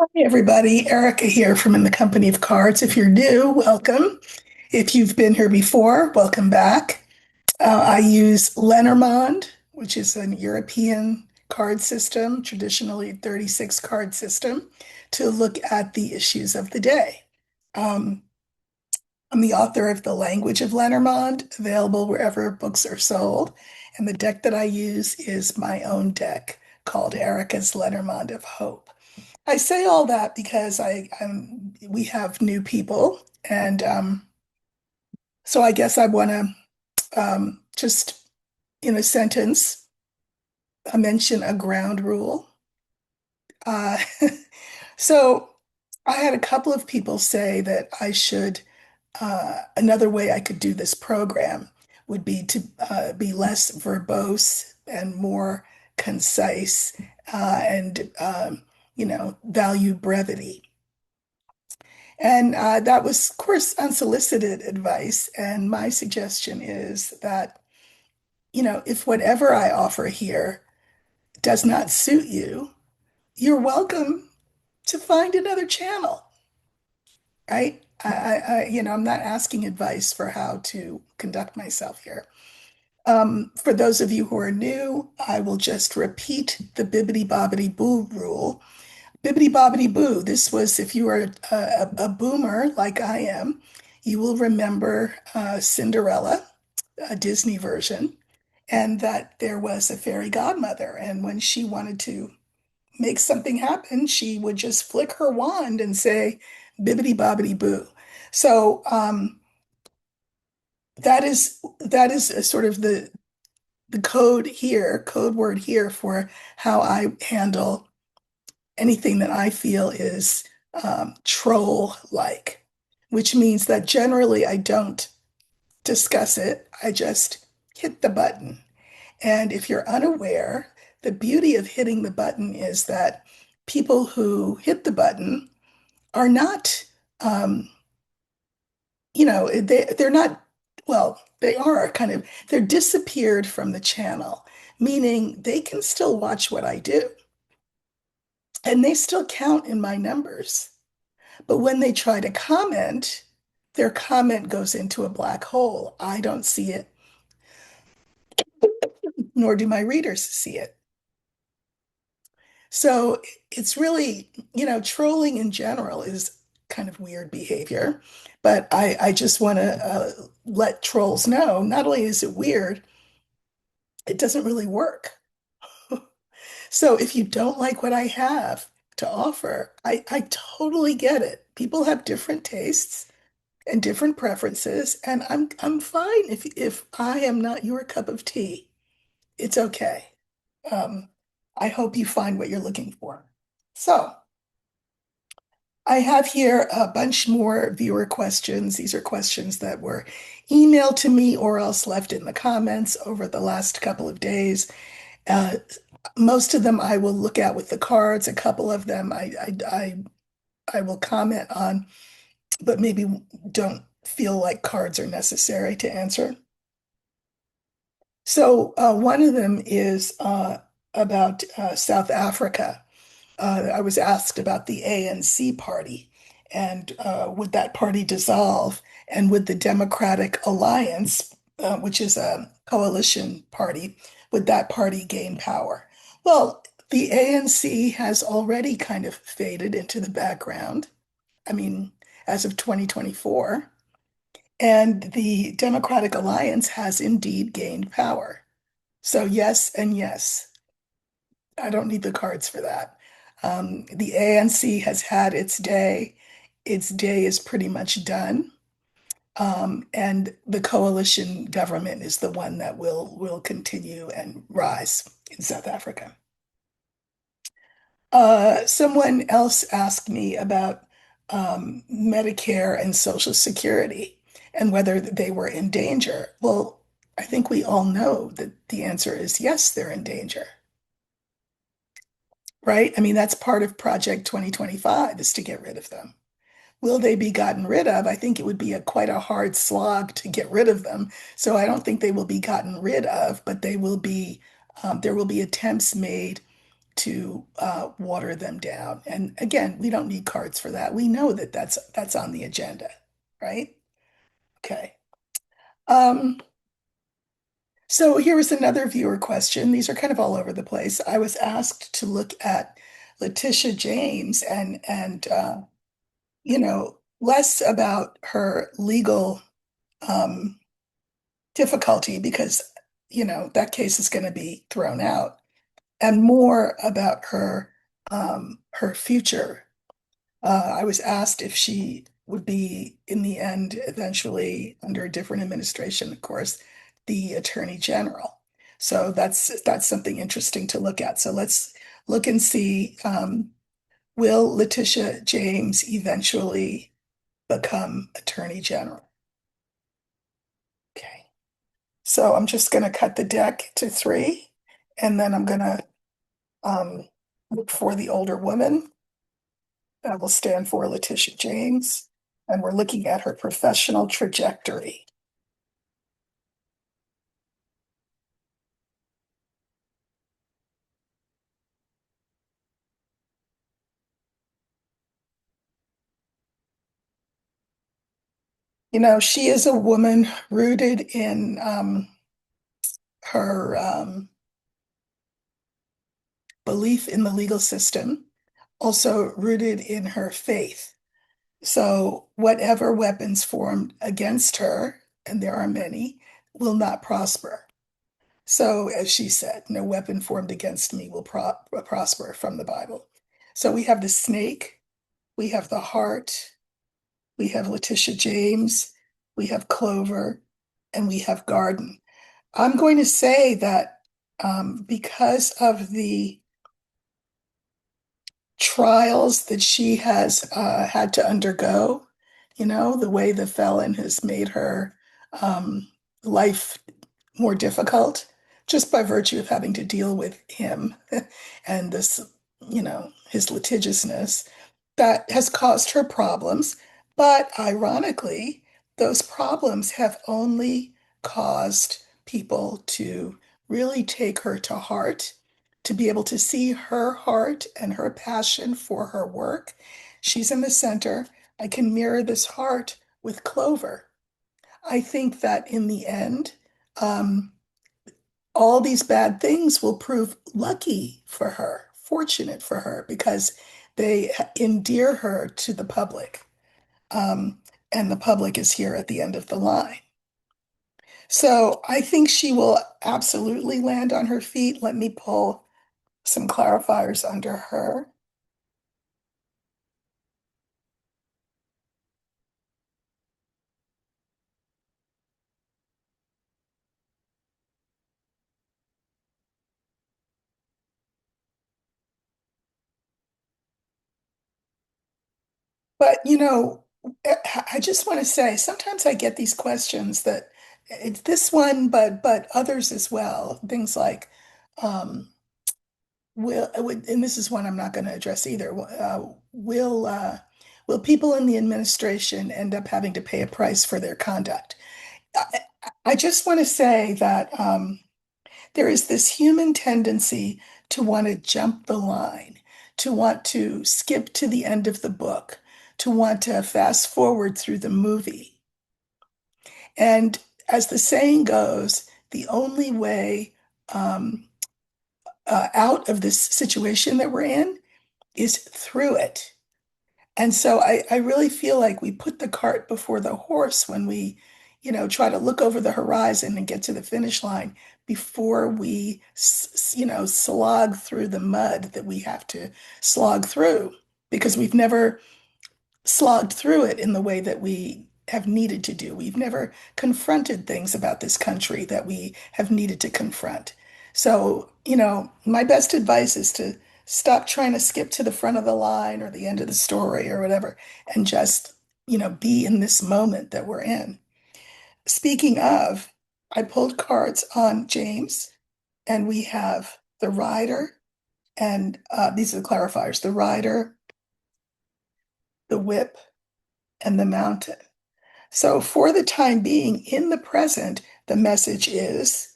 Hey everybody, Erica here from In the Company of Cards. If you're new, welcome. If you've been here before, welcome back. I use Lenormand, which is an European card system, traditionally 36 card system, to look at the issues of the day. Um, I'm the author of The Language of Lenormand, available wherever books are sold. And the deck that I use is my own deck called Erica's Lenormand of Hope. I say all that because we have new people, and so I guess I want to just in a sentence mention a ground rule. Uh, so I had a couple of people say that I should. Another way I could do this program would be to be less verbose and more concise, and value brevity. And that was, of course, unsolicited advice. And my suggestion is that, if whatever I offer here does not suit you, you're welcome to find another channel, right? I'm not asking advice for how to conduct myself here. For those of you who are new, I will just repeat the bibbity bobbity boo rule. Bibbidi Bobbidi Boo. This was, if you are a boomer like I am, you will remember Cinderella, a Disney version, and that there was a fairy godmother. And when she wanted to make something happen, she would just flick her wand and say, Bibbidi Bobbidi Boo. So that is a sort of the code word here for how I handle anything that I feel is troll-like, which means that generally I don't discuss it. I just hit the button. And if you're unaware, the beauty of hitting the button is that people who hit the button are not, um, they're not, well, they are kind of, they're disappeared from the channel, meaning they can still watch what I do and they still count in my numbers. But when they try to comment, their comment goes into a black hole. I don't see it, nor do my readers see it. So it's really, trolling in general is kind of weird behavior. But I just want to let trolls know not only is it weird, it doesn't really work. So if you don't like what I have to offer, I totally get it. People have different tastes and different preferences, and I'm fine if I am not your cup of tea. It's okay. Um, I hope you find what you're looking for. So I have here a bunch more viewer questions. These are questions that were emailed to me or else left in the comments over the last couple of days. Uh, Most of them I will look at with the cards. A couple of them I will comment on, but maybe don't feel like cards are necessary to answer. So one of them is about South Africa. I was asked about the ANC party and would that party dissolve and would the Democratic Alliance, which is a coalition party, would that party gain power? Well, the ANC has already kind of faded into the background. I mean, as of 2024. And the Democratic Alliance has indeed gained power. So, yes and yes. I don't need the cards for that. The ANC has had its day. Its day is pretty much done. And the coalition government is the one that will continue and rise in South Africa. Someone else asked me about Medicare and Social Security and whether they were in danger. Well, I think we all know that the answer is yes, they're in danger, right? I mean, that's part of Project 2025 is to get rid of them. Will they be gotten rid of? I think it would be quite a hard slog to get rid of them. So I don't think they will be gotten rid of, but there will be attempts made water them down. And again, we don't need cards for that. We know that that's on the agenda, right? Okay. Um, so here is another viewer question. These are kind of all over the place. I was asked to look at Letitia James and less about her legal um, difficulty because, that case is going to be thrown out, and more about her future. I was asked if she would be, in the end, eventually under a different administration, of course, the Attorney General. So that's something interesting to look at. So let's look and see, will Letitia James eventually become Attorney General? Okay. So I'm just going to cut the deck to three, and then I'm going to um, look for the older woman. That will stand for Letitia James, and we're looking at her professional trajectory. She is a woman rooted in her belief in the legal system, also rooted in her faith. So, whatever weapons formed against her, and there are many, will not prosper. So, as she said, no weapon formed against me will prosper from the Bible. So, we have the snake, we have the heart, we have Letitia James, we have Clover, and we have Garden. I'm going to say that because of the trials that she has had to undergo, the way the felon has made her um, life more difficult just by virtue of having to deal with him and this, his litigiousness, that has caused her problems. But ironically, those problems have only caused people to really take her to heart, to be able to see her heart and her passion for her work. She's in the center. I can mirror this heart with Clover. I think that in the end, um, all these bad things will prove lucky for her, fortunate for her, because they endear her to the public. Um, and the public is here at the end of the line. So I think she will absolutely land on her feet. Let me pull some clarifiers under her. But, I just want to say, sometimes I get these questions that it's this one, but others as well. Things like, um, and this is one I'm not going to address either. Will people in the administration end up having to pay a price for their conduct? I, I just want to say that there is this human tendency to want to jump the line, to want to skip to the end of the book, to want to fast forward through the movie. And as the saying goes, the only way um, out of this situation that we're in is through it. And so I really feel like we put the cart before the horse when we, try to look over the horizon and get to the finish line before we, slog through the mud that we have to slog through because we've never slogged through it in the way that we have needed to do. We've never confronted things about this country that we have needed to confront. So, my best advice is to stop trying to skip to the front of the line or the end of the story or whatever and just, be in this moment that we're in. Speaking of, I pulled cards on James, and we have the rider, and these are the clarifiers, the rider, the whip, and the mountain. So, for the time being, in the present, the message is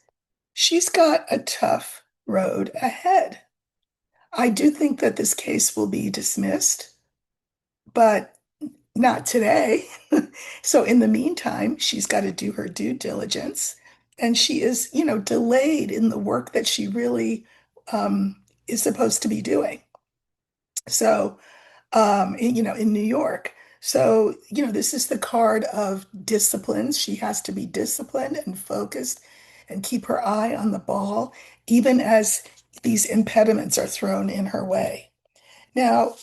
she's got a tough road ahead. I do think that this case will be dismissed, but not today. So in the meantime, she's got to do her due diligence, and she is, delayed in the work that she really is supposed to be doing. So, in New York. So, this is the card of discipline. She has to be disciplined and focused and keep her eye on the ball, even as these impediments are thrown in her way. Now,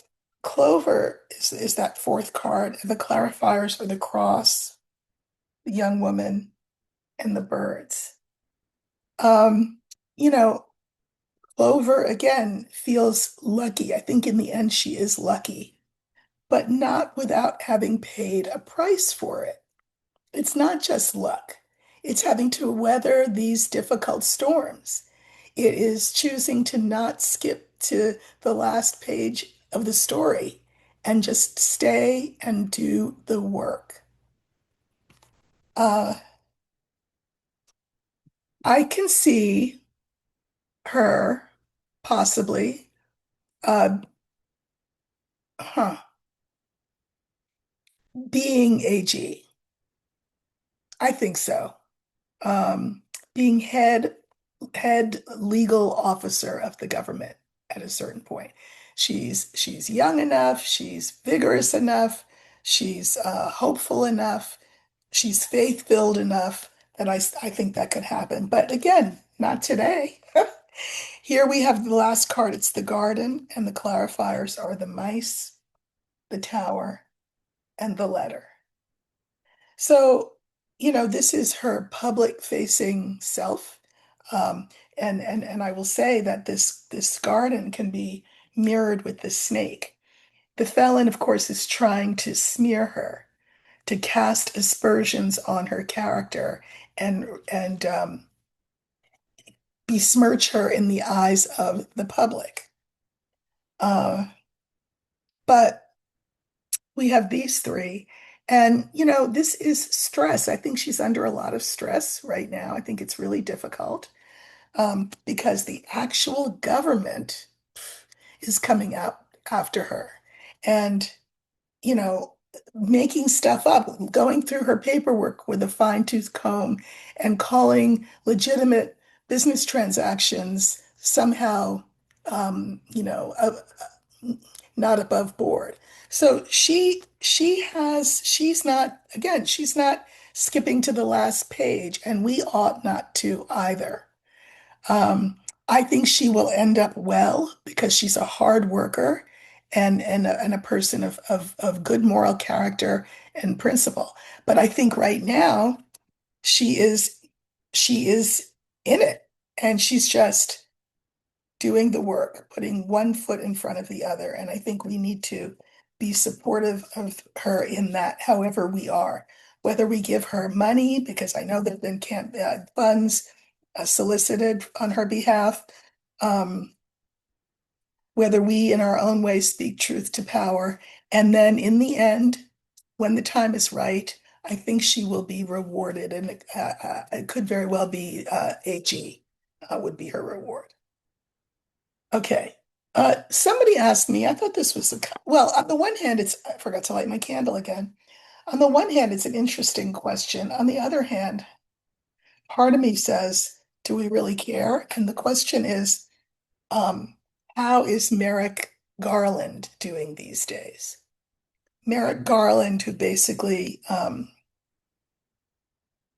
Clover is that fourth card. The clarifiers are the cross, the young woman, and the birds. Um, you know, Clover again feels lucky. I think in the end she is lucky, but not without having paid a price for it. It's not just luck. It's having to weather these difficult storms. It is choosing to not skip to the last page of the story and just stay and do the work. Uh, I can see her possibly, uh, huh, being AG. I think so. Um, being head legal officer of the government at a certain point. She's young enough, she's vigorous enough, she's hopeful enough, she's faith-filled enough that I think that could happen. But again, not today. Here we have the last card. It's the garden, and the clarifiers are the mice, the tower, and the letter. So, this is her public facing self. Um, and I will say that this garden can be mirrored with the snake. The felon, of course, is trying to smear her, to cast aspersions on her character and besmirch her in the eyes of the public. Uh, but we have these three. And, this is stress. I think she's under a lot of stress right now. I think it's really difficult because the actual government is coming out after her and, you know, making stuff up, going through her paperwork with a fine-tooth comb and calling legitimate business transactions somehow, not above board. So she's not, again, she's not skipping to the last page, and we ought not to either. Um, I think she will end up well because she's a hard worker and a person of good moral character and principle. But I think right now she is she is in it, and she's just doing the work, putting one foot in front of the other. And I think we need to be supportive of her in that, however we are, whether we give her money, because I know there have been funds solicited on her behalf, um, whether we in our own way speak truth to power. And then in the end, when the time is right, I think she will be rewarded. And it could very well be AG would be her reward. Okay. Somebody asked me, I thought this was well, on the one hand, I forgot to light my candle again. On the one hand, it's an interesting question. On the other hand, part of me says, do we really care? And the question is, um, how is Merrick Garland doing these days? Merrick Garland, who basically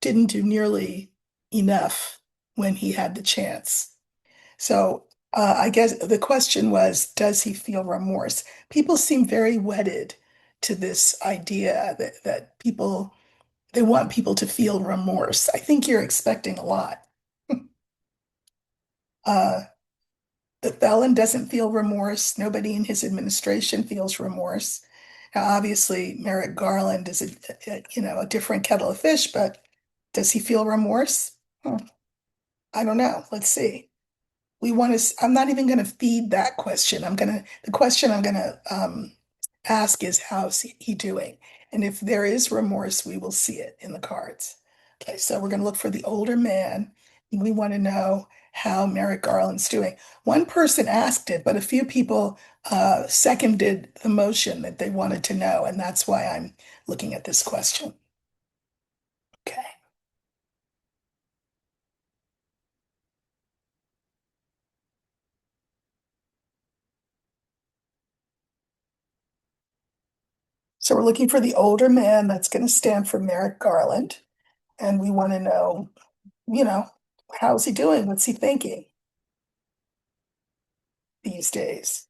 didn't do nearly enough when he had the chance. So I guess the question was, does he feel remorse? People seem very wedded to this idea that they want people to feel remorse. I think you're expecting a lot. Uh, the felon doesn't feel remorse. Nobody in his administration feels remorse. Now, obviously, Merrick Garland is a different kettle of fish, but does he feel remorse? Hmm, I don't know. Let's see. I'm not even going to feed that question. The question I'm going to ask is, how's he doing? And if there is remorse, we will see it in the cards. Okay, so we're going to look for the older man. We want to know, how Merrick Garland's doing. One person asked it, but a few people seconded the motion that they wanted to know, and that's why I'm looking at this question. Okay. So we're looking for the older man. That's going to stand for Merrick Garland. And we want to know, you know, how's he doing? What's he thinking these days?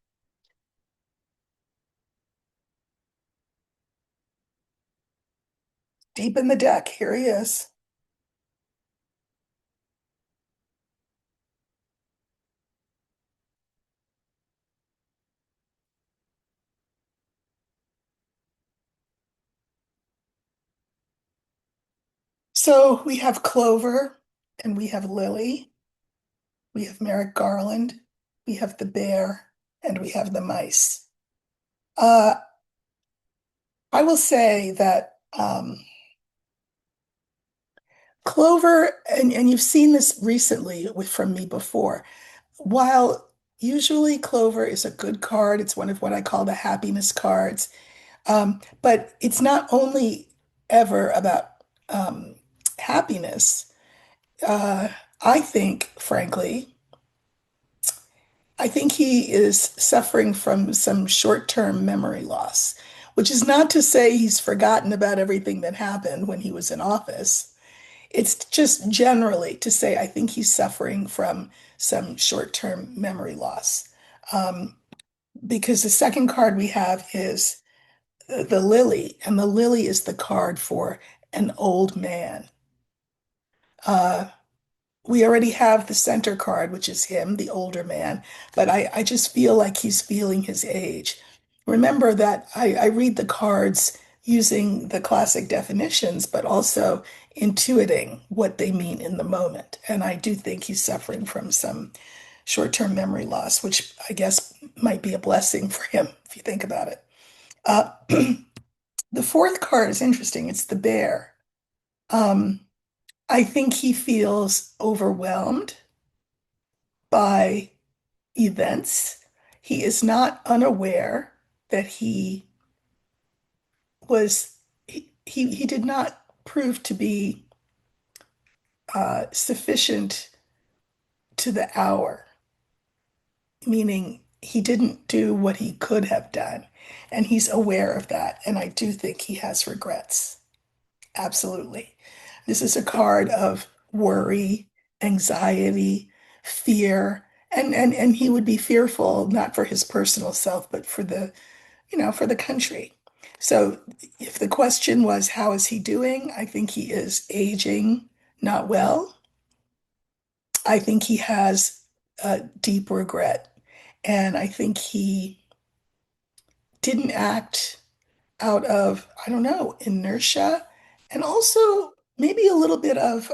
Deep in the deck, here he is. So we have Clover and we have Lily. We have Merrick Garland. We have the bear and we have the mice. Uh, I will say that Clover, and you've seen this recently from me before, while usually Clover is a good card, it's one of what I call the happiness cards. But it's not only ever about um, happiness. Uh, I think, frankly, I think he is suffering from some short-term memory loss, which is not to say he's forgotten about everything that happened when he was in office. It's just generally to say I think he's suffering from some short-term memory loss. Um, because the second card we have is the lily, and the lily is the card for an old man. Uh, we already have the center card, which is him, the older man, but I just feel like he's feeling his age. Remember that I read the cards using the classic definitions, but also intuiting what they mean in the moment. And I do think he's suffering from some short-term memory loss, which I guess might be a blessing for him if you think about it. Uh, the fourth card is interesting. It's the bear. Um, I think he feels overwhelmed by events. He is not unaware that he did not prove to be sufficient to the hour, meaning he didn't do what he could have done. And he's aware of that. And I do think he has regrets. Absolutely. This is a card of worry, anxiety, fear, and he would be fearful not for his personal self, but for for the country. So if the question was, how is he doing? I think he is aging not well. I think he has a deep regret. And I think he didn't act out of, I don't know, inertia and also maybe a little bit of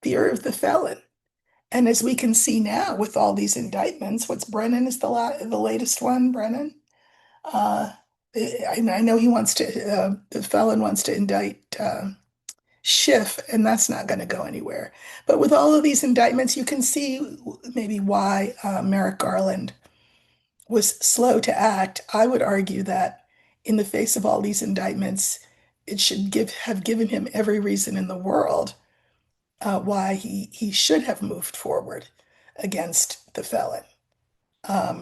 fear of the felon. And as we can see now with all these indictments, what's Brennan is the latest one, Brennan? Uh, I know he wants to, the felon wants to indict Schiff, and that's not going to go anywhere. But with all of these indictments, you can see maybe why Merrick Garland was slow to act. I would argue that in the face of all these indictments, it should have given him every reason in the world why he should have moved forward against the felon.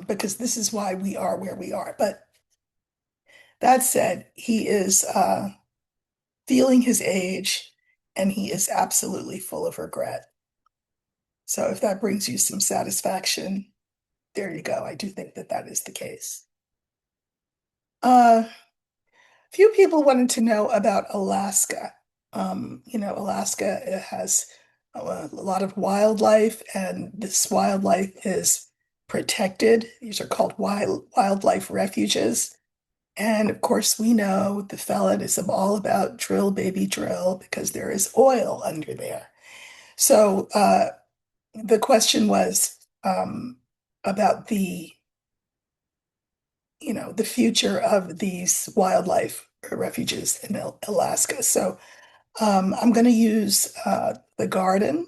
Because this is why we are where we are. But that said, he is feeling his age and he is absolutely full of regret. So if that brings you some satisfaction, there you go. I do think that that is the case. Uh, few people wanted to know about Alaska. Alaska has a lot of wildlife, and this wildlife is protected. These are called wildlife refuges. And of course, we know the felon is all about drill, baby, drill, because there is oil under there. So the question was about the future of these wildlife refuges in Alaska. So I'm going to use the garden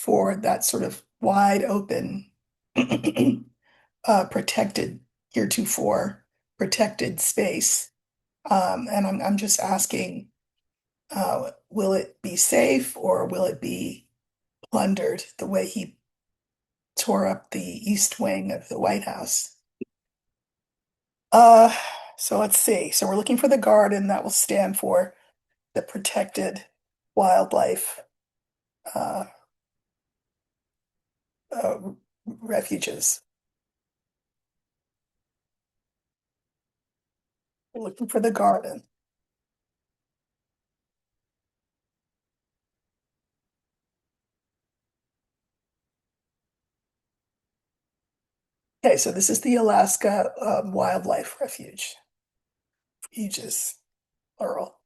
for that sort of wide open, protected, heretofore protected space. And I'm just asking, will it be safe or will it be plundered the way he tore up the East Wing of the White House? Uh, so let's see. So we're looking for the garden that will stand for the protected wildlife uh, uh, refuges. We're looking for the garden. Okay, so this is the Alaska Wildlife Refuge. Refuges, plural.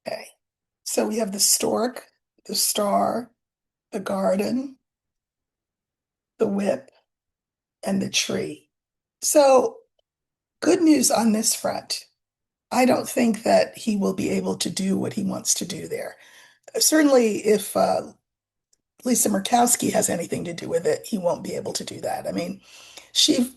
Okay, so we have the stork, the star, the garden, the whip, and the tree. So, good news on this front. I don't think that he will be able to do what he wants to do there. Certainly, if Lisa Murkowski has anything to do with it, he won't be able to do that. I mean, she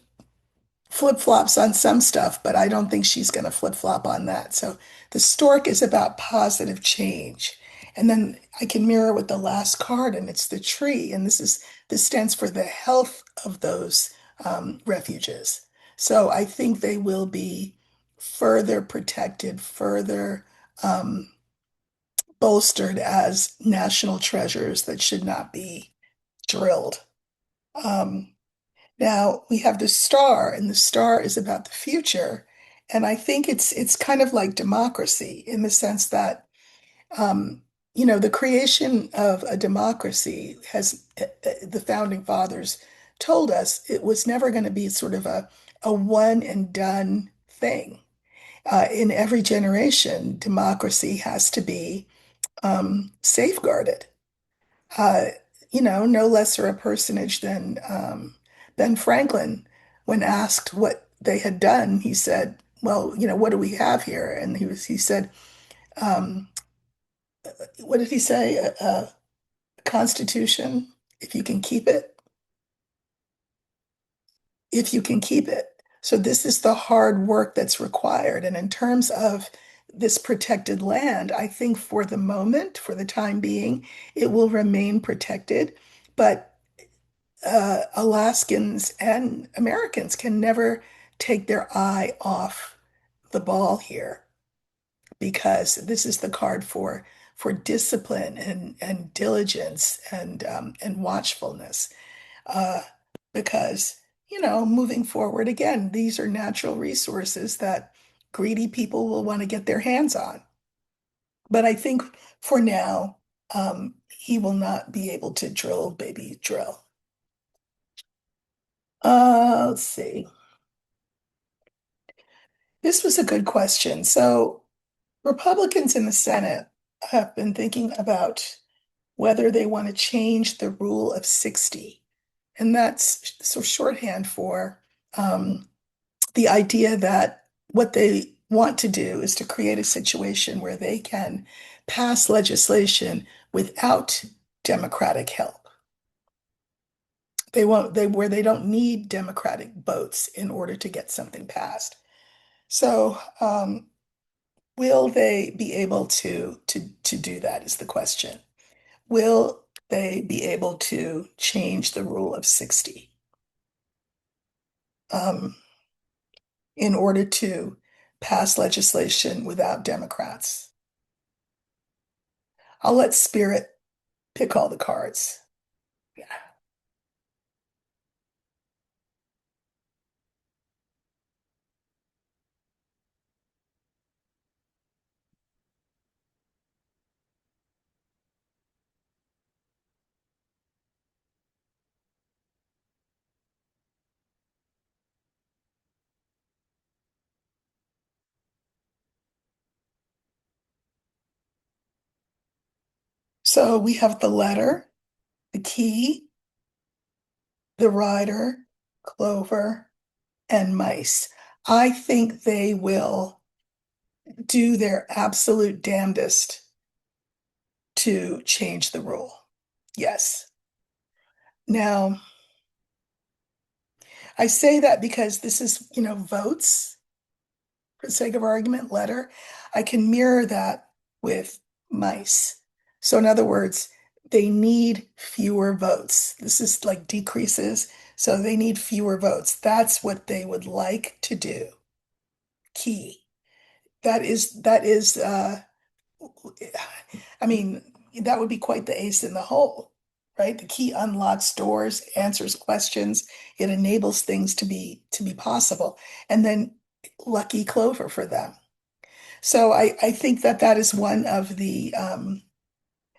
flip-flops on some stuff, but I don't think she's going to flip-flop on that. So the stork is about positive change. And then I can mirror with the last card, and it's the tree. And this stands for the health of those refuges. So I think they will be further protected, further um, bolstered as national treasures that should not be drilled. Um, Now we have the star, and the star is about the future. And I think it's kind of like democracy in the sense that um, the creation of a democracy has the founding fathers told us it was never going to be sort of a one and done thing. In every generation, democracy has to be safeguarded. uh, no lesser a personage than Ben Franklin. When asked what they had done, he said, "Well, what do we have here?" And he said, um, "What did he say? A Constitution, if you can keep it, if you can keep it." So this is the hard work that's required. And in terms of this protected land, I think for the moment, for the time being, it will remain protected. But Alaskans and Americans can never take their eye off the ball here because this is the card for discipline and diligence and watchfulness. Uh, because moving forward again, these are natural resources that greedy people will want to get their hands on. But I think for now, he will not be able to drill, baby, drill. Let's see. This was a good question. So, Republicans in the Senate have been thinking about whether they want to change the rule of 60. And that's so shorthand for the idea that what they want to do is to create a situation where they can pass legislation without Democratic help. Where they don't need Democratic votes in order to get something passed. So, will they be able to do that is the question. Will they be able to change the rule of 60 um, in order to pass legislation without Democrats? I'll let Spirit pick all the cards. Yeah. So we have the letter, the key, the rider, clover, and mice. I think they will do their absolute damnedest to change the rule. Yes. Now, I say that because this is, votes for the sake of argument, letter. I can mirror that with mice. So, in other words, they need fewer votes. This is like decreases. So they need fewer votes. That's what they would like to do. Key. That is I mean, that would be quite the ace in the hole, right? The key unlocks doors, answers questions, it enables things to be possible. And then lucky clover for them. So I think that that is one of the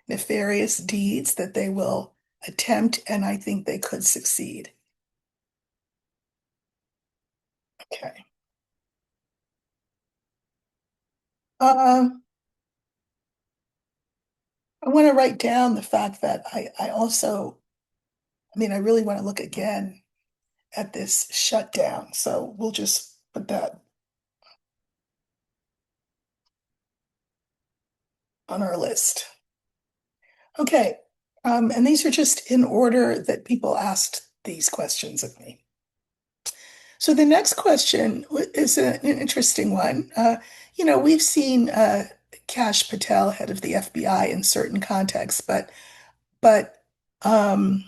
nefarious deeds that they will attempt, and I think they could succeed. Okay. Um, I want to write down the fact that I also, I mean, I really want to look again at this shutdown. So we'll just put that on our list. Okay. And these are just in order that people asked these questions of me. So the next question is an interesting one. We've seen Kash Patel, head of the FBI, in certain contexts, but um,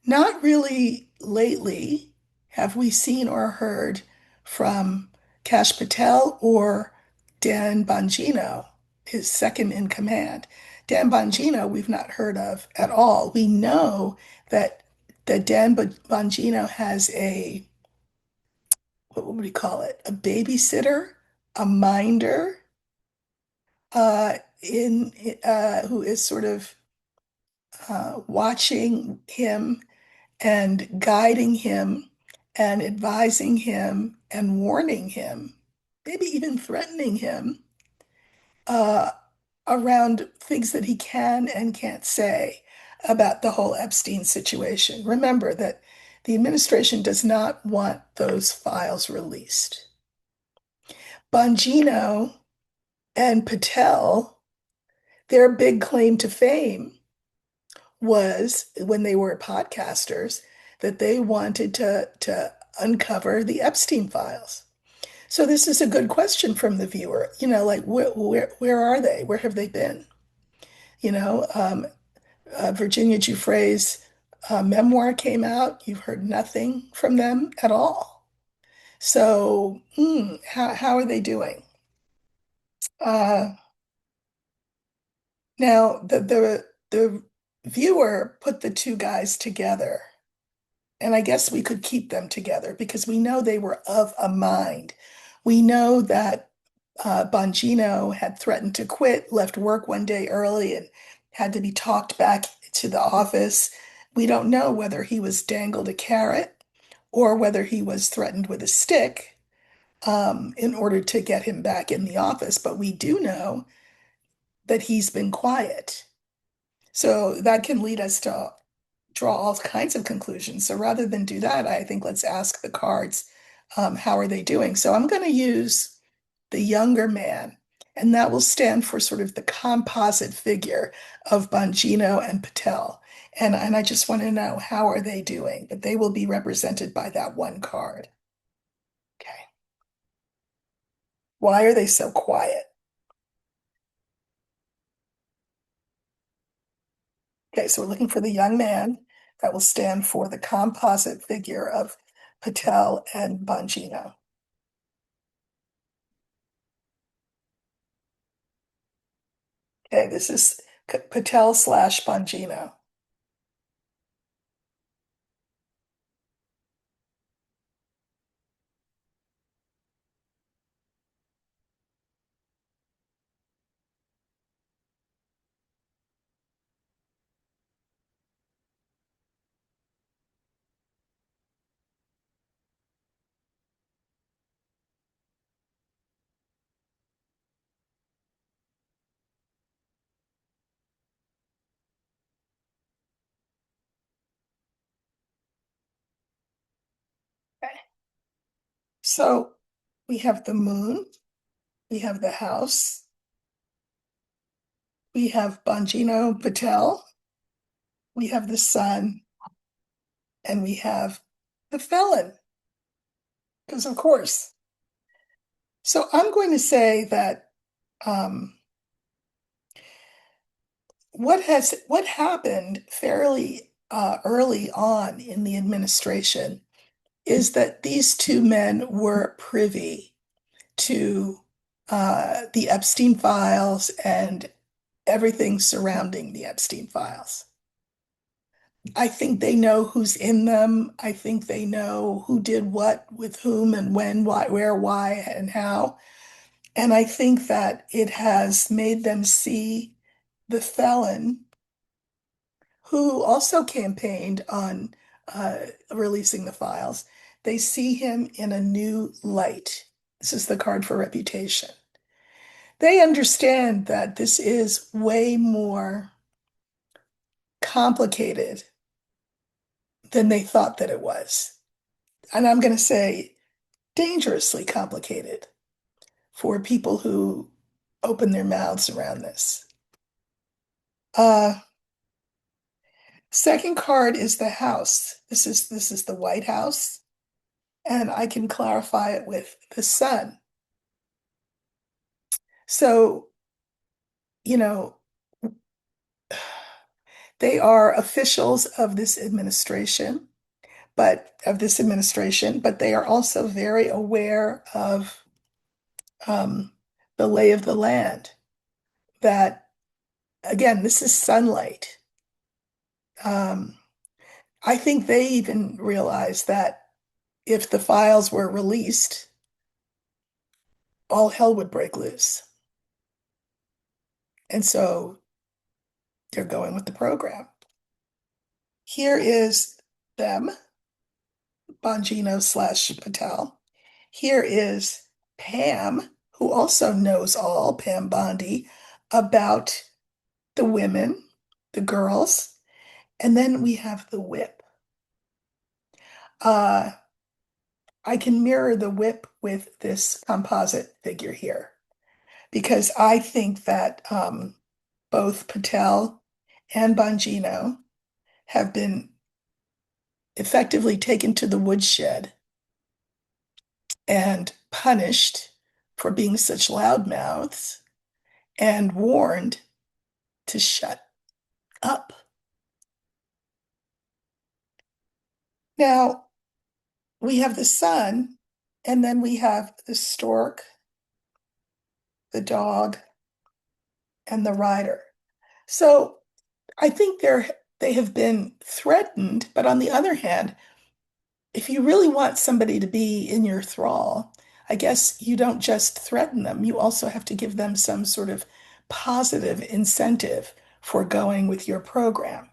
not really lately have we seen or heard from Kash Patel or Dan Bongino, his second in command. Dan Bongino, we've not heard of at all. We know that Dan Bongino has what would we call it? A babysitter, a minder, in who is sort of watching him and guiding him and advising him and warning him, maybe even threatening him uh, around things that he can and can't say about the whole Epstein situation. Remember that the administration does not want those files released. Bongino and Patel, their big claim to fame was when they were podcasters that they wanted to uncover the Epstein files. So this is a good question from the viewer. Like where are they? Where have they been? You know, um, Virginia Giuffre's memoir came out. You've heard nothing from them at all. So how are they doing? Uh, Now the viewer put the two guys together. And I guess we could keep them together because we know they were of a mind. We know that Bongino had threatened to quit, left work one day early, and had to be talked back to the office. We don't know whether he was dangled a carrot or whether he was threatened with a stick in order to get him back in the office. But we do know that he's been quiet. So that can lead us to draw all kinds of conclusions. So rather than do that, I think let's ask the cards, how are they doing? So I'm going to use the younger man, and that will stand for sort of the composite figure of Bongino and Patel. And I just want to know how are they doing, but they will be represented by that one card. Okay. Why are they so quiet? Okay, so we're looking for the young man that will stand for the composite figure of Patel and Bongino. Okay, this is Patel slash Bongino. Okay. So we have the moon, we have the house, we have Bongino Patel, we have the sun, and we have the felon, because of course. So I'm going to say that um, what happened fairly early on in the administration is that these two men were privy to the Epstein files and everything surrounding the Epstein files. I think they know who's in them. I think they know who did what with whom and when, why, where, why, and how. And I think that it has made them see the felon, who also campaigned on releasing the files, they see him in a new light. This is the card for reputation. They understand that this is way more complicated than they thought that it was. And I'm going to say dangerously complicated for people who open their mouths around this. Uh, Second card is the house. This is the White House, and I can clarify it with the sun. So, you know, they are officials of this administration, but they are also very aware of um, the lay of the land. That again, this is sunlight. Um, I think they even realized that if the files were released, all hell would break loose. And so they're going with the program. Here is them, Bongino/Patel. Here is Pam, who also knows all, Pam Bondi, about the women, the girls. And then we have the whip. Uh, I can mirror the whip with this composite figure here because I think that both Patel and Bongino have been effectively taken to the woodshed and punished for being such loudmouths and warned to shut up. Now, we have the sun, and then we have the stork, the dog, and the rider. So I think they have been threatened, but on the other hand, if you really want somebody to be in your thrall, I guess you don't just threaten them, you also have to give them some sort of positive incentive for going with your program.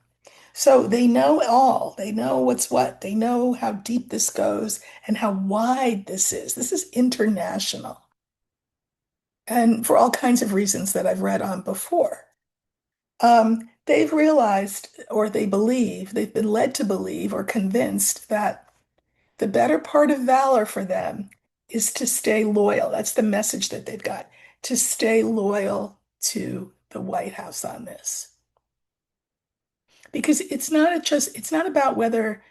So they know all, they know what's what, they know how deep this goes and how wide this is. This is international. And for all kinds of reasons that I've read on before. They've realized, or they believe, they've been led to believe or convinced that the better part of valor for them is to stay loyal. That's the message that they've got, to stay loyal to the White House on this. Because it's not about whether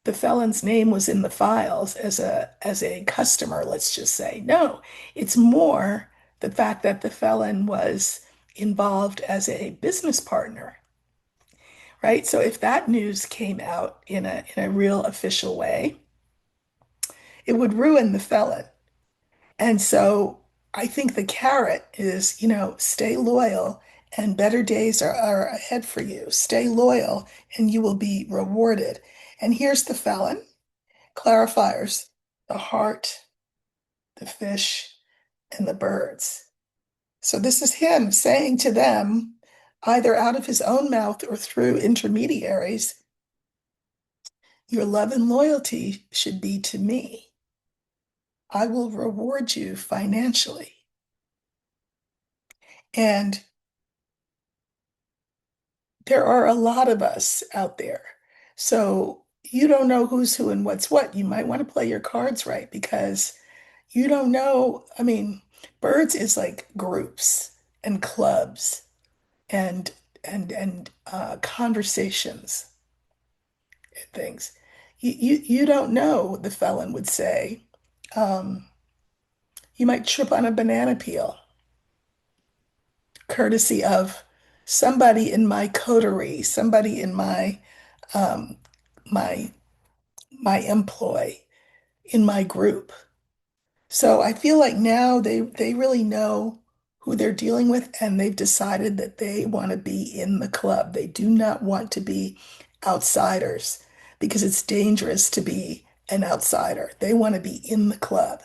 the felon's name was in the files as a customer, let's just say. No, it's more the fact that the felon was involved as a business partner, right? So if that news came out in a real official way, it would ruin the felon. And so I think the carrot is, stay loyal and better days are ahead for you. Stay loyal and you will be rewarded. And here's the felon, clarifiers, the heart, the fish, and the birds. So this is him saying to them, either out of his own mouth or through intermediaries, your love and loyalty should be to me. I will reward you financially. And there are a lot of us out there. So you don't know who's who and what's what. You might want to play your cards right because you don't know. I mean, Birds is like groups and clubs and and conversations and things. You don't know, the felon would say. Um, you might trip on a banana peel, courtesy of somebody in my coterie, somebody in um, my my employ, in my group. So I feel like now they really know who they're dealing with, and they've decided that they want to be in the club. They do not want to be outsiders because it's dangerous to be an outsider. They want to be in the club.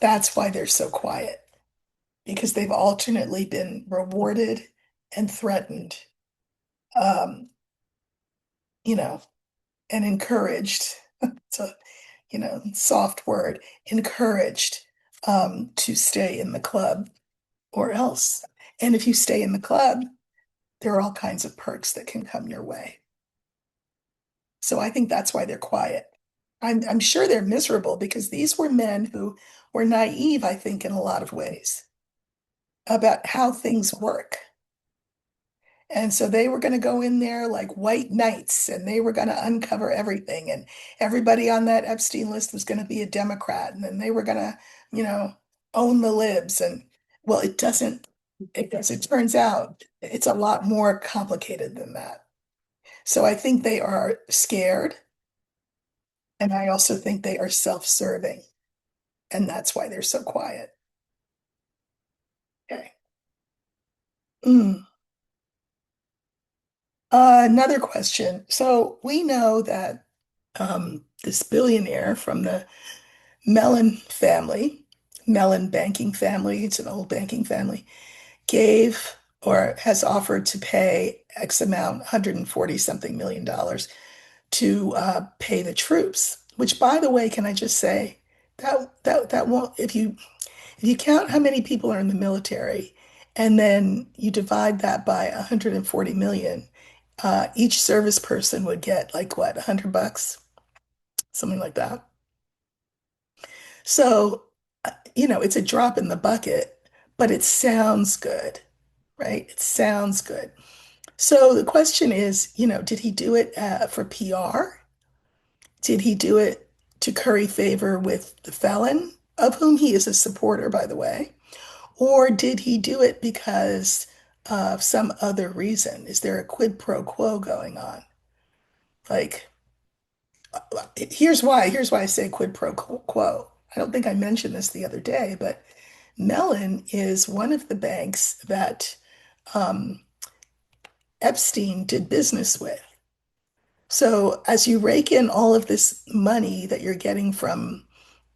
That's why they're so quiet, because they've alternately been rewarded and threatened, um, you know, and encouraged. It's a, soft word, encouraged to stay in the club or else. And if you stay in the club, there are all kinds of perks that can come your way. So I think that's why they're quiet. I'm sure they're miserable because these were men who were naive, I think, in a lot of ways about how things work. And so they were going to go in there like white knights and they were going to uncover everything. And everybody on that Epstein list was going to be a Democrat. And then they were going to, you know, own the libs. And well, it doesn't, as it turns out, it's a lot more complicated than that. So I think they are scared. And I also think they are self-serving. And that's why they're so quiet. Okay. Mm. Another question. So we know that this billionaire from the Mellon family, Mellon banking family, it's an old banking family, gave or has offered to pay X amount, 140 something million dollars to pay the troops. Which, by the way, can I just say that won't, if you count how many people are in the military and then you divide that by 140 million, each service person would get like what, $100, something like that. So, it's a drop in the bucket, but it sounds good, right? It sounds good. So the question is, did he do it for PR? Did he do it to curry favor with the felon, of whom he is a supporter, by the way? Or did he do it because of some other reason? Is there a quid pro quo going on? Like, here's why I say quid pro quo. I don't think I mentioned this the other day, but Mellon is one of the banks that um, Epstein did business with. So as you rake in all of this money that you're getting from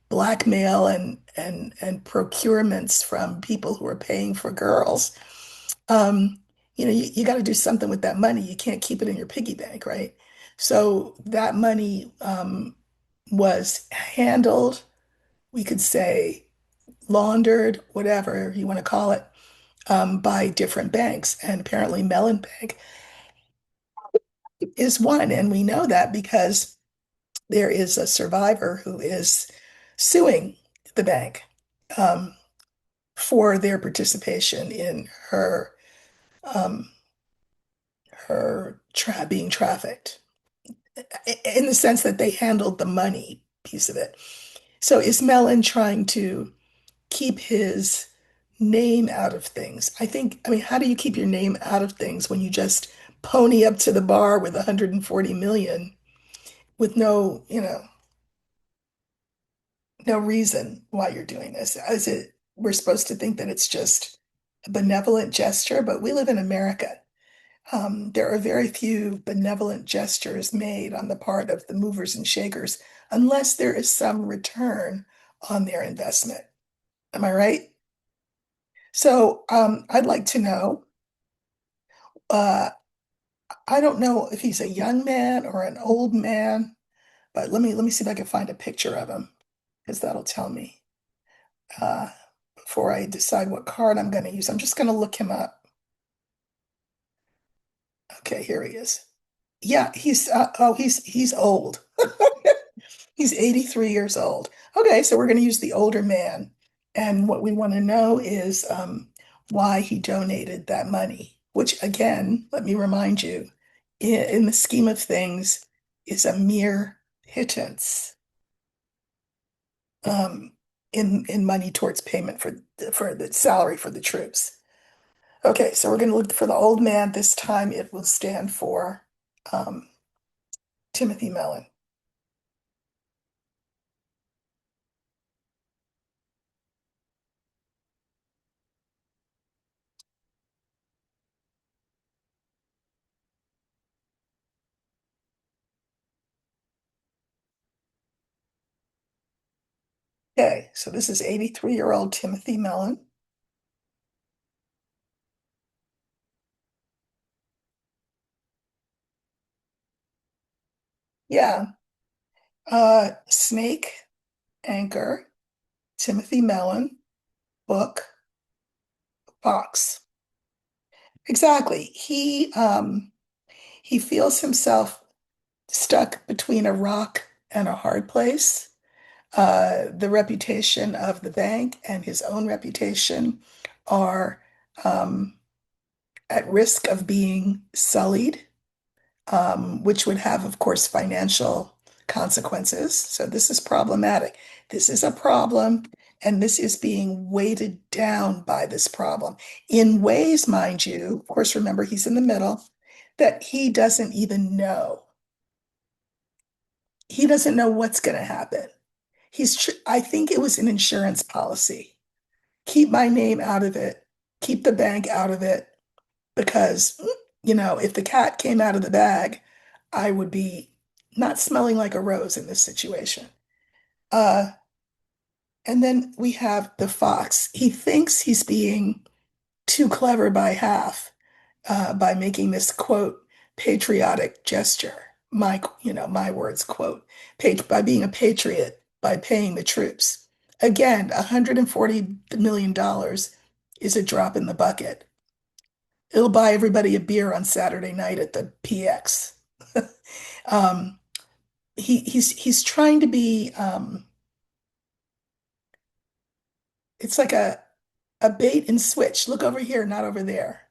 blackmail and procurements from people who are paying for girls, um, you got to do something with that money. You can't keep it in your piggy bank, right? So that money was handled, we could say laundered, whatever you want to call it, by different banks. And apparently Mellon Bank is one. And we know that because there is a survivor who is suing the bank um, for their participation in um, her being trafficked, in the sense that they handled the money piece of it. So is Mellon trying to keep his name out of things? I mean, how do you keep your name out of things when you just pony up to the bar with 140 million with no reason why you're doing this? We're supposed to think that it's just a benevolent gesture, but we live in America. There are very few benevolent gestures made on the part of the movers and shakers unless there is some return on their investment. Am I right? So I'd like to know. Uh, I don't know if he's a young man or an old man, but let me see if I can find a picture of him because that'll tell me uh, before I decide what card I'm going to use. I'm just going to look him up. Okay, here he is. Yeah, he's old. He's 83 years old. Okay, so we're going to use the older man And what we want to know is why he donated that money, which again, let me remind you, in the scheme of things, is a mere pittance um, in money towards payment for the salary for the troops. Okay, so we're going to look for the old man. This time it will stand for um, Timothy Mellon. Okay, so this is 83-year-old Timothy Mellon. Yeah, Snake, Anchor, Timothy Mellon, book, Fox. Exactly. He feels himself stuck between a rock and a hard place. The reputation of the bank and his own reputation are um, at risk of being sullied, which would have, of course, financial consequences. So this is problematic. This is a problem, and this is being weighted down by this problem in ways, mind you, of course, remember he's in the middle, that he doesn't even know. He doesn't know what's going to happen. I think it was an insurance policy. Keep my name out of it. Keep the bank out of it because, if the cat came out of the bag, I would be not smelling like a rose in this situation. Uh, and then we have the fox. He thinks he's being too clever by half by making this quote patriotic gesture. My words quote by being a patriot by paying the troops. Again, $140 million is a drop in the bucket. It'll buy everybody a beer on Saturday night at the PX. um, he's trying to be. It's like a bait and switch. Look over here, not over there.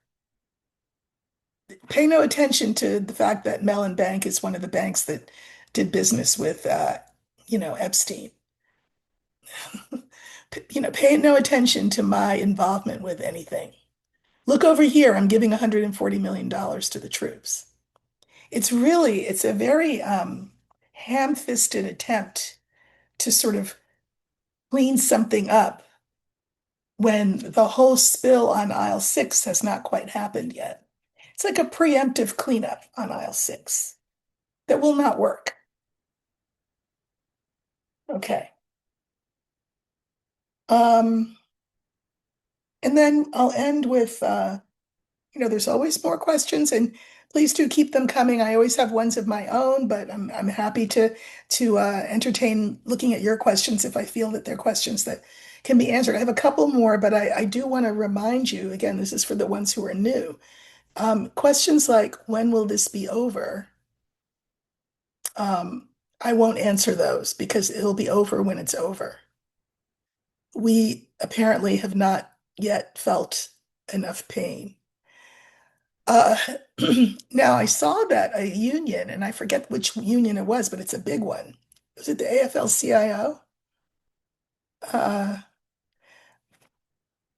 Pay no attention to the fact that Mellon Bank is one of the banks that did business with, Epstein. Pay no attention to my involvement with anything. Look over here. I'm giving $140 million to the troops. It's a very ham-fisted attempt to sort of clean something up when the whole spill on aisle six has not quite happened yet. It's like a preemptive cleanup on aisle six that will not work. Okay. Um, and then I'll end with, there's always more questions, and please do keep them coming. I always have ones of my own, but I'm happy to entertain looking at your questions if I feel that they're questions that can be answered. I have a couple more, but I do want to remind you, again, this is for the ones who are new. Questions like, when will this be over? I won't answer those because it'll be over when it's over. We apparently have not yet felt enough pain. Uh, now I saw that a union, and I forget which union it was, but it's a big one. Was it the AFL-CIO? Uh,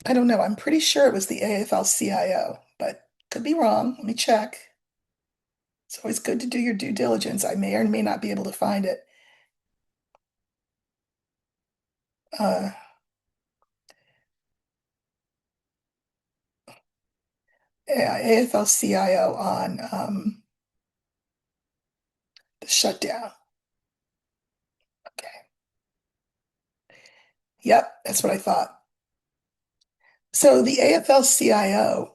I don't know. I'm pretty sure it was the AFL-CIO, but could be wrong. Let me check. It's always good to do your due diligence. I may or may not be able to find it. Uh, yeah, AFL-CIO on the shutdown. Okay. Yep, that's what I thought. So the AFL-CIO,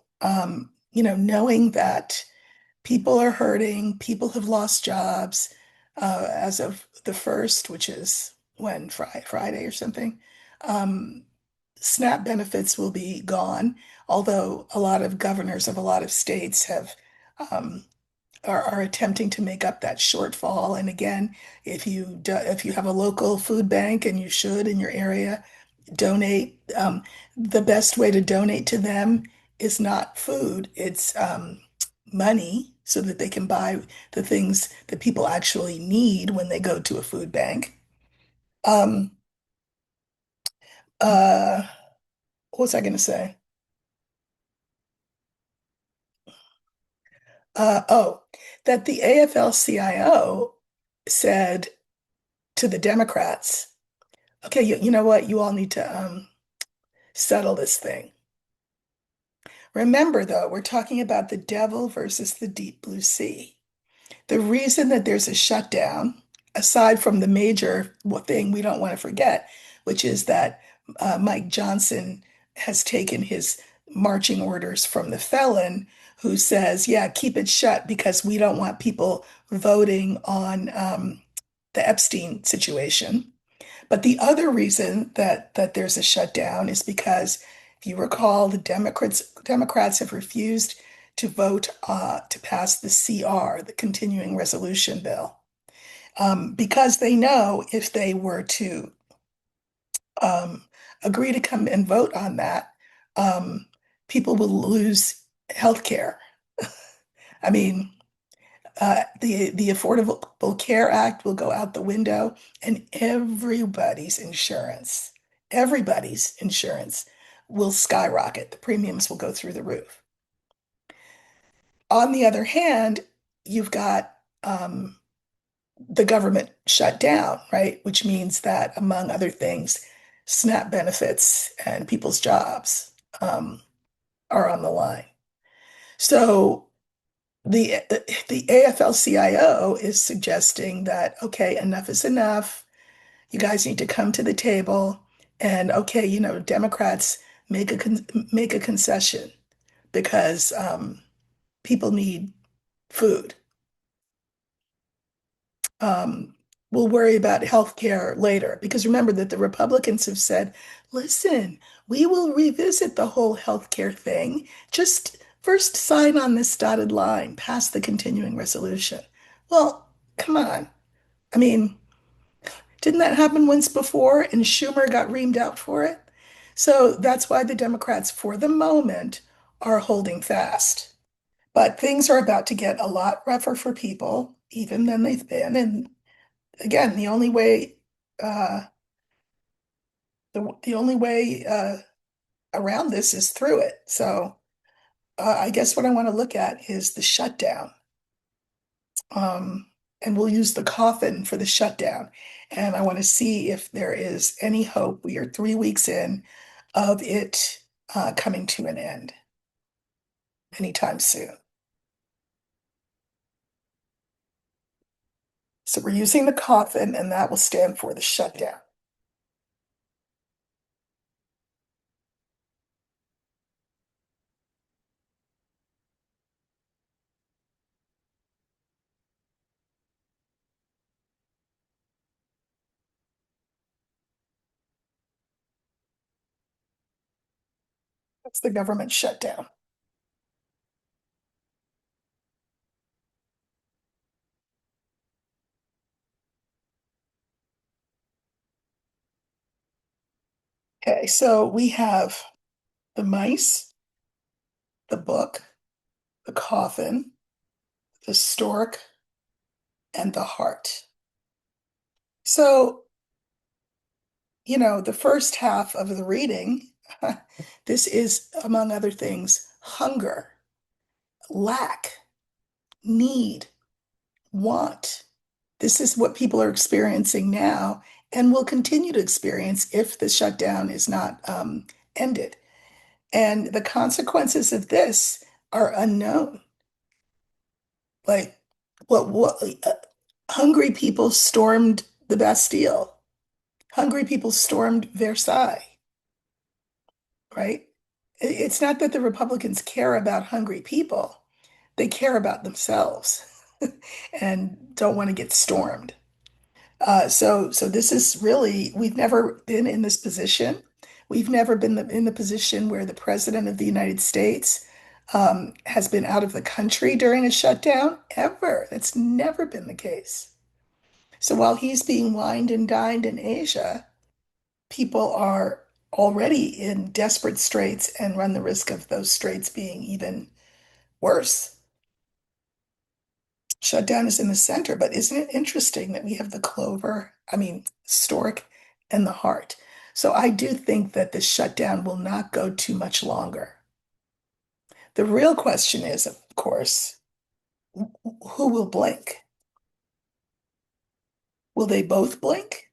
knowing that people are hurting, people have lost jobs as of the first, which is when Friday or something. Um, SNAP benefits will be gone, although a lot of governors of a lot of states um, are attempting to make up that shortfall. And again, if you have a local food bank, and you should in your area, donate. The best way to donate to them is not food, it's money so that they can buy the things that people actually need when they go to a food bank. Um, uh, what was I going to say? Oh, that the AFL-CIO said to the Democrats, okay, you know what? You all need to settle this thing. Remember, though, we're talking about the devil versus the deep blue sea. The reason that there's a shutdown, aside from the major thing we don't want to forget, which is that Mike Johnson has taken his marching orders from the felon who says, yeah, keep it shut because we don't want people voting on the Epstein situation. But the other reason that there's a shutdown is because, if you recall, the Democrats have refused to vote to pass the CR, the continuing resolution bill, because they know if they were to um, agree to come and vote on that, um, people will lose health care. I mean, the Affordable Care Act will go out the window, and everybody's insurance will skyrocket. The premiums will go through the roof. On the other hand, you've got the government shut down, right? Which means that, among other things, SNAP benefits and people's jobs um, are on the line. So the the AFL-CIO is suggesting that, okay, enough is enough. You guys need to come to the table, and okay, Democrats make a concession because people need food. Um, we'll worry about health care later because remember that the Republicans have said, listen, we will revisit the whole health care thing. Just first sign on this dotted line, pass the continuing resolution. Well, come on. I mean, didn't that happen once before and Schumer got reamed out for it? So that's why the Democrats, for the moment, are holding fast. But things are about to get a lot rougher for people, even than they've been. And again, uh, the only way around this is through it. So I guess what I want to look at is the shutdown. Um, and we'll use the coffin for the shutdown. And I want to see if there is any hope. We are 3 weeks in of it coming to an end anytime soon. So we're using the coffin, and that will stand for the shutdown. That's the government shutdown. Okay, so we have the mice, the book, the coffin, the stork, and the heart. So, the first half of the reading, this is, among other things, hunger, lack, need, want. This is what people are experiencing now and will continue to experience if the shutdown is not ended. And the consequences of this are unknown. Like, what hungry people stormed the Bastille. Hungry people stormed Versailles, right? It's not that the Republicans care about hungry people. They care about themselves and don't want to get stormed. So this is really, we've never been in this position. We've never been in the position where the President of the United States has been out of the country during a shutdown, ever. That's never been the case. So while he's being wined and dined in Asia, people are already in desperate straits and run the risk of those straits being even worse. Shutdown is in the center, but isn't it interesting that we have the clover, I mean, stork and the heart? So I do think that the shutdown will not go too much longer. The real question is, of course, who will blink? Will they both blink?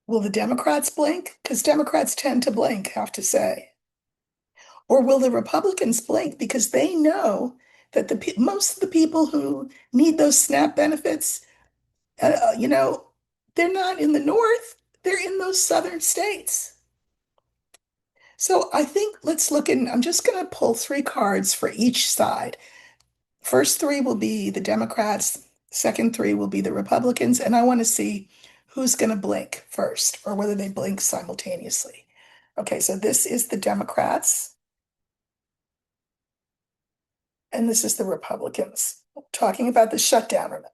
Will the Democrats blink? Because Democrats tend to blink, I have to say. Or will the Republicans blink because they know that most of the people who need those SNAP benefits, you know, they're not in the North, they're in those southern states. So I think let's look in. I'm just going to pull three cards for each side. First three will be the Democrats, second three will be the Republicans, and I want to see who's going to blink first or whether they blink simultaneously. Okay, so this is the Democrats and this is the Republicans talking about the shutdown.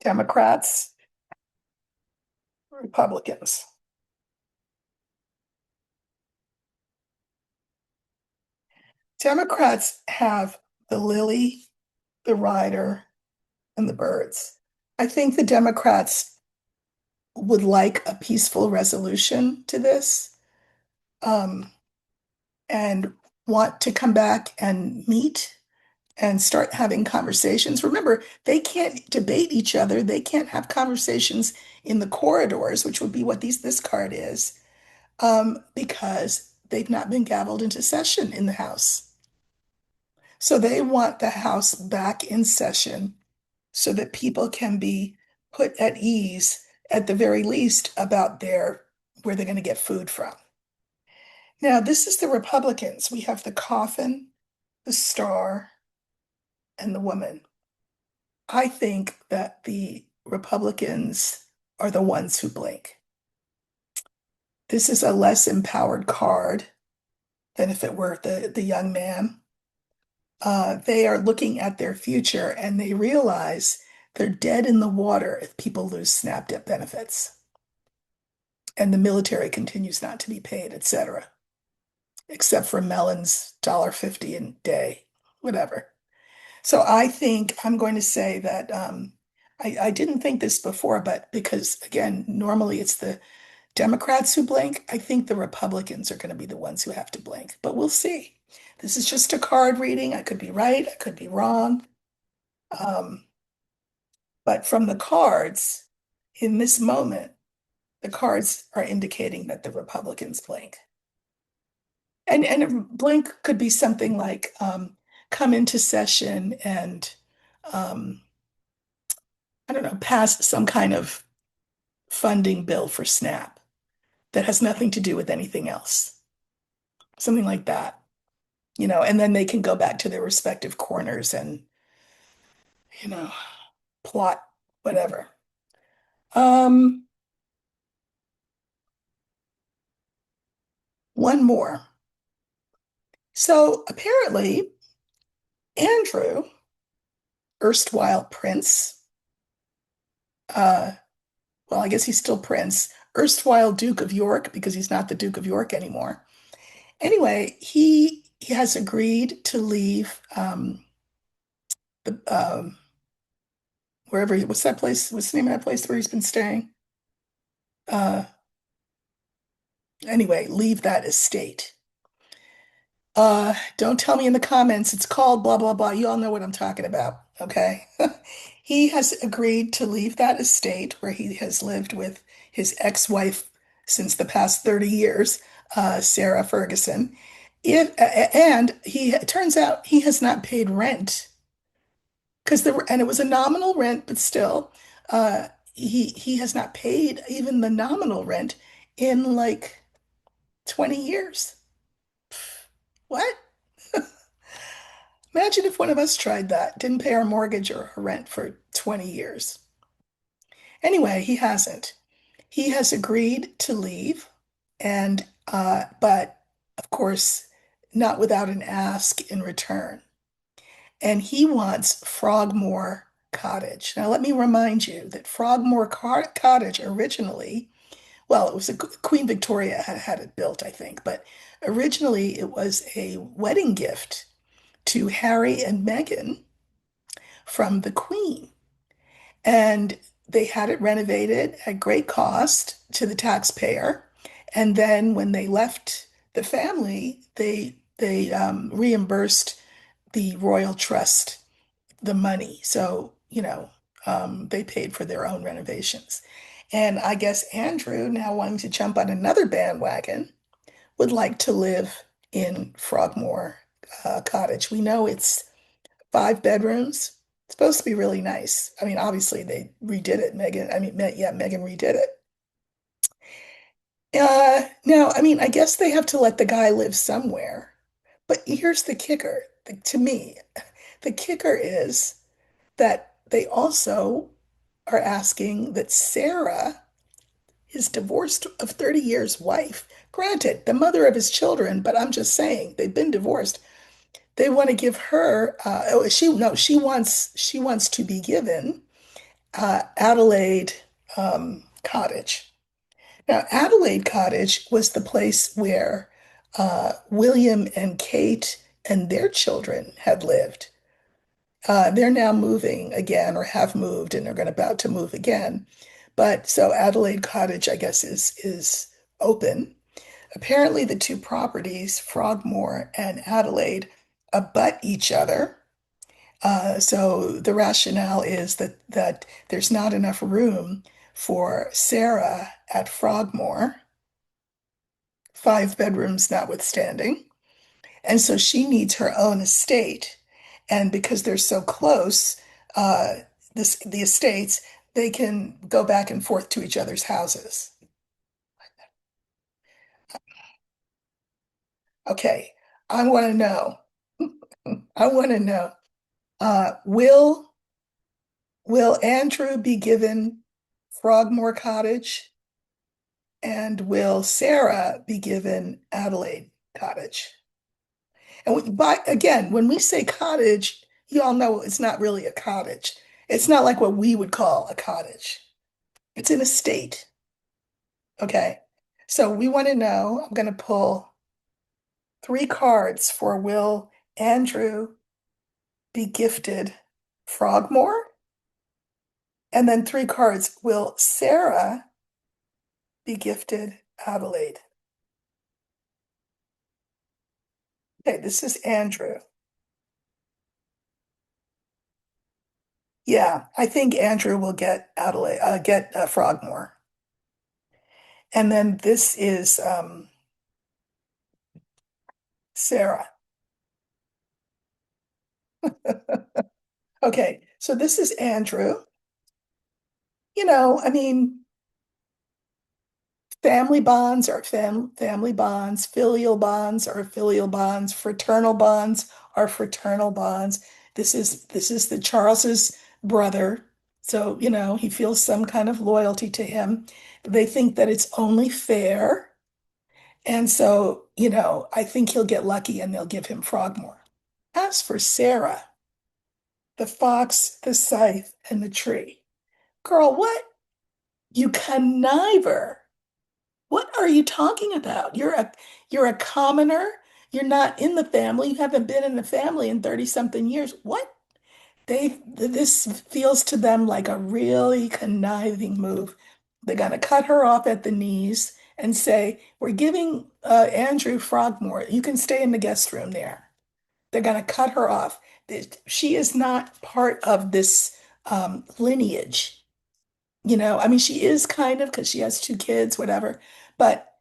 Democrats, Republicans. Democrats have the lily, the rider, and the birds. I think the Democrats would like a peaceful resolution to this, um, and want to come back and meet and start having conversations. Remember, they can't debate each other. They can't have conversations in the corridors, which would be what this card is, because they've not been gavelled into session in the House. So they want the House back in session so that people can be put at ease, at the very least, about where they're going to get food from. Now, this is the Republicans. We have the coffin, the star, and the woman. I think that the Republicans are the ones who blink. This is a less empowered card than if it were the young man. They are looking at their future and they realize they're dead in the water if people lose SNAP benefits and the military continues not to be paid, etc., except for Mellon's $1.50 a day, whatever. So I think I'm going to say that I didn't think this before, but because again, normally it's the Democrats who blink, I think the Republicans are going to be the ones who have to blink, but we'll see. This is just a card reading. I could be right, I could be wrong. Um, but from the cards, in this moment, the cards are indicating that the Republicans blink. And a blink could be something like come into session and um, I don't know, pass some kind of funding bill for SNAP that has nothing to do with anything else. Something like that, and then they can go back to their respective corners and, you know, plot whatever. Um, one more. So apparently, Andrew, erstwhile Prince, uh, well, I guess he's still Prince, erstwhile Duke of York, because he's not the Duke of York anymore. Anyway, he has agreed to leave the wherever what's that place? What's the name of that place where he's been staying? Uh, anyway, leave that estate. Don't tell me in the comments it's called blah blah blah. You all know what I'm talking about, okay? He has agreed to leave that estate where he has lived with his ex-wife since the past 30 years, Sarah Ferguson. And it turns out he has not paid rent and it was a nominal rent, but still, he has not paid even the nominal rent in like 20 years. What? Imagine if one of us tried that, didn't pay our mortgage or our rent for 20 years. Anyway, he hasn't. He has agreed to leave, and but of course, not without an ask in return. And he wants Frogmore Cottage. Now, let me remind you that Cottage originally, well, it was Queen Victoria had it built, I think, but originally it was a wedding gift to Harry and Meghan from the Queen. And they had it renovated at great cost to the taxpayer. And then when they left the family, they reimbursed the Royal Trust the money. So, they paid for their own renovations. And I guess Andrew, now wanting to jump on another bandwagon, would like to live in Frogmore Cottage. We know it's 5 bedrooms. It's supposed to be really nice. I mean, obviously they redid it. Megan redid it. Now, I mean, I guess they have to let the guy live somewhere. But here's the kicker. To me, the kicker is that they also are asking that Sarah, his divorced of 30 years wife, granted, the mother of his children, but I'm just saying they've been divorced. They want to give her, oh, she wants to be given Adelaide Cottage. Now, Adelaide Cottage was the place where William and Kate and their children had lived. They're now moving again, or have moved, and they're going to about to move again. But so Adelaide Cottage, I guess, is open. Apparently, the two properties, Frogmore and Adelaide, abut each other. So the rationale is that there's not enough room for Sarah at Frogmore, 5 bedrooms notwithstanding. And so she needs her own estate. And because they're so close, uh, the estates, they can go back and forth to each other's houses. Okay, I want to know. I want to know. Uh, will will Andrew be given Frogmore Cottage, and will Sarah be given Adelaide Cottage? And again, when we say cottage, you all know it's not really a cottage. It's not like what we would call a cottage. It's an estate. Okay. So we want to know, I'm going to pull 3 cards for will Andrew be gifted Frogmore? And then 3 cards, will Sarah be gifted Adelaide? Okay, this is Andrew. Yeah, I think Andrew will get Frogmore. And then this is Sarah. Okay, so this is Andrew. I mean, family bonds are family bonds, filial bonds are filial bonds, fraternal bonds are fraternal bonds. This is the Charles's brother, so he feels some kind of loyalty to him. They think that it's only fair, and so I think he'll get lucky and they'll give him Frogmore. As for Sarah, the fox, the scythe, and the tree. Girl, what? You conniver. What are you talking about? You're a commoner. You're not in the family. You haven't been in the family in 30 something years. What? This feels to them like a really conniving move. They're gonna cut her off at the knees and say, "We're giving Andrew Frogmore. You can stay in the guest room there." They're gonna cut her off. She is not part of this lineage. I mean, she is kind of because she has 2 kids, whatever, but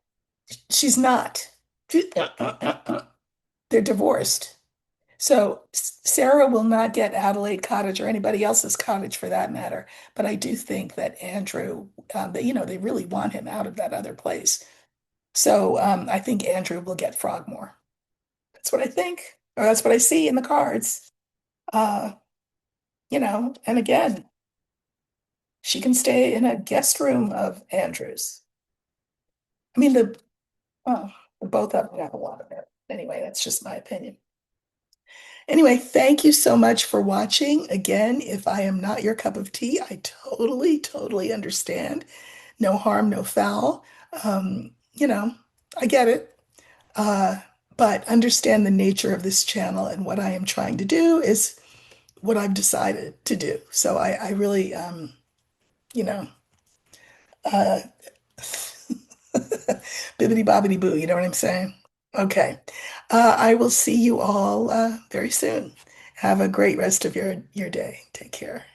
she's not. They're divorced. So Sarah will not get Adelaide Cottage or anybody else's cottage for that matter. But I do think that Andrew, they really want him out of that other place. So I think Andrew will get Frogmore. That's what I think, or that's what I see in the cards. Uh, and again, she can stay in a guest room of Andrew's. I mean, oh, both of them have a lot of it. Anyway, that's just my opinion. Anyway, thank you so much for watching. Again, if I am not your cup of tea, I totally, totally understand. No harm, no foul. You know, I get it. Uh, but understand the nature of this channel and what I am trying to do is what I've decided to do. So I really, you know, uh, bibbity bobbity boo, you know what I'm saying? Okay. I will see you all very soon. Have a great rest of your day. Take care.